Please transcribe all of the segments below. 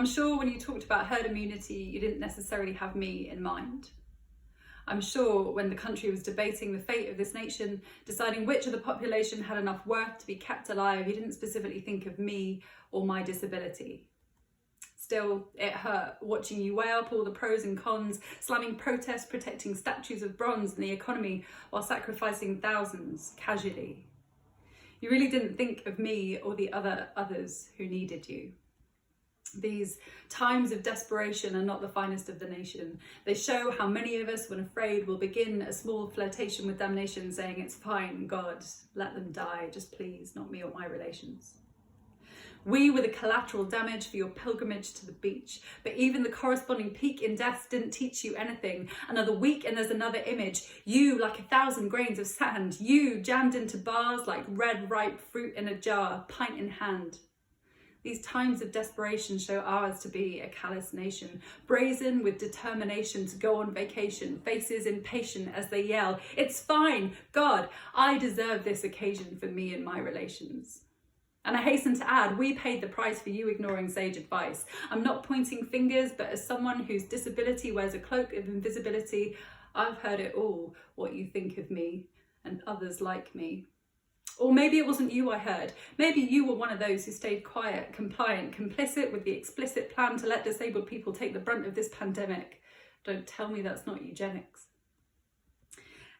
I'm sure when you talked about herd immunity, you didn't necessarily have me in mind. I'm sure when the country was debating the fate of this nation, deciding which of the population had enough worth to be kept alive, you didn't specifically think of me or my disability. Still, it hurt watching you weigh up all the pros and cons, slamming protests, protecting statues of bronze and the economy while sacrificing thousands casually. You really didn't think of me or the others who needed you. These times of desperation are not the finest of the nation. They show how many of us, when afraid, will begin a small flirtation with damnation, saying, "It's fine, God, let them die, just please, not me or my relations." We were the collateral damage for your pilgrimage to the beach, but even the corresponding peak in deaths didn't teach you anything. Another week and there's another image. You like 1,000 grains of sand. You jammed into bars like red ripe fruit in a jar, pint in hand. These times of desperation show ours to be a callous nation, brazen with determination to go on vacation, faces impatient as they yell, "It's fine, God, I deserve this occasion for me and my relations." And I hasten to add, we paid the price for you ignoring sage advice. I'm not pointing fingers, but as someone whose disability wears a cloak of invisibility, I've heard it all, what you think of me and others like me. Or maybe it wasn't you I heard. Maybe you were one of those who stayed quiet, compliant, complicit with the explicit plan to let disabled people take the brunt of this pandemic. Don't tell me that's not eugenics.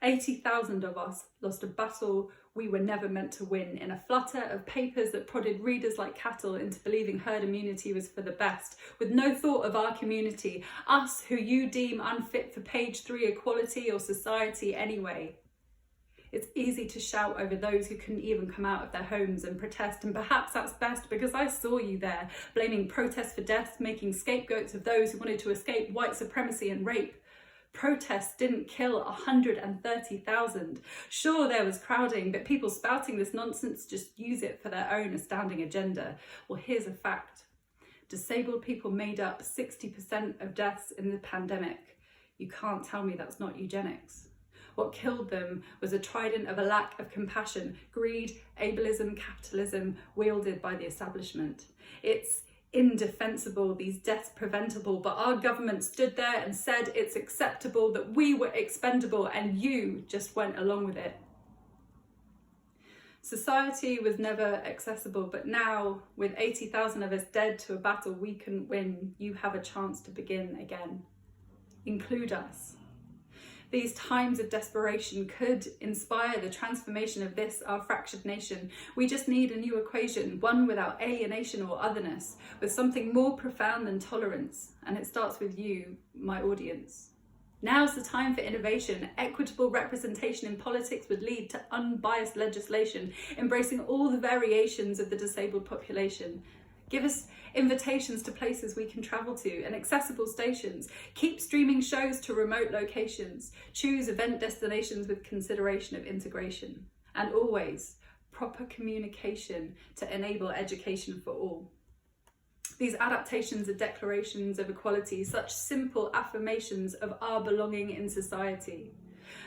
80,000 of us lost a battle we were never meant to win in a flutter of papers that prodded readers like cattle into believing herd immunity was for the best, with no thought of our community, us who you deem unfit for page 3 equality or society anyway. It's easy to shout over those who couldn't even come out of their homes and protest, and perhaps that's best because I saw you there, blaming protests for deaths, making scapegoats of those who wanted to escape white supremacy and rape. Protests didn't kill 130,000. Sure, there was crowding, but people spouting this nonsense just use it for their own astounding agenda. Well, here's a fact. Disabled people made up 60% of deaths in the pandemic. You can't tell me that's not eugenics. What killed them was a trident of a lack of compassion, greed, ableism, capitalism, wielded by the establishment. It's indefensible, these deaths preventable, but our government stood there and said it's acceptable, that we were expendable, and you just went along with it. Society was never accessible, but now, with 80,000 of us dead to a battle we couldn't win, you have a chance to begin again. Include us. These times of desperation could inspire the transformation of this, our fractured nation. We just need a new equation, one without alienation or otherness, with something more profound than tolerance. And it starts with you, my audience. Now's the time for innovation. Equitable representation in politics would lead to unbiased legislation, embracing all the variations of the disabled population. Give us invitations to places we can travel to and accessible stations. Keep streaming shows to remote locations. Choose event destinations with consideration of integration. And always, proper communication to enable education for all. These adaptations are declarations of equality, such simple affirmations of our belonging in society.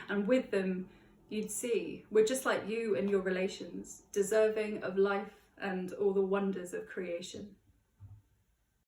And with them, you'd see we're just like you and your relations, deserving of life and all the wonders of creation.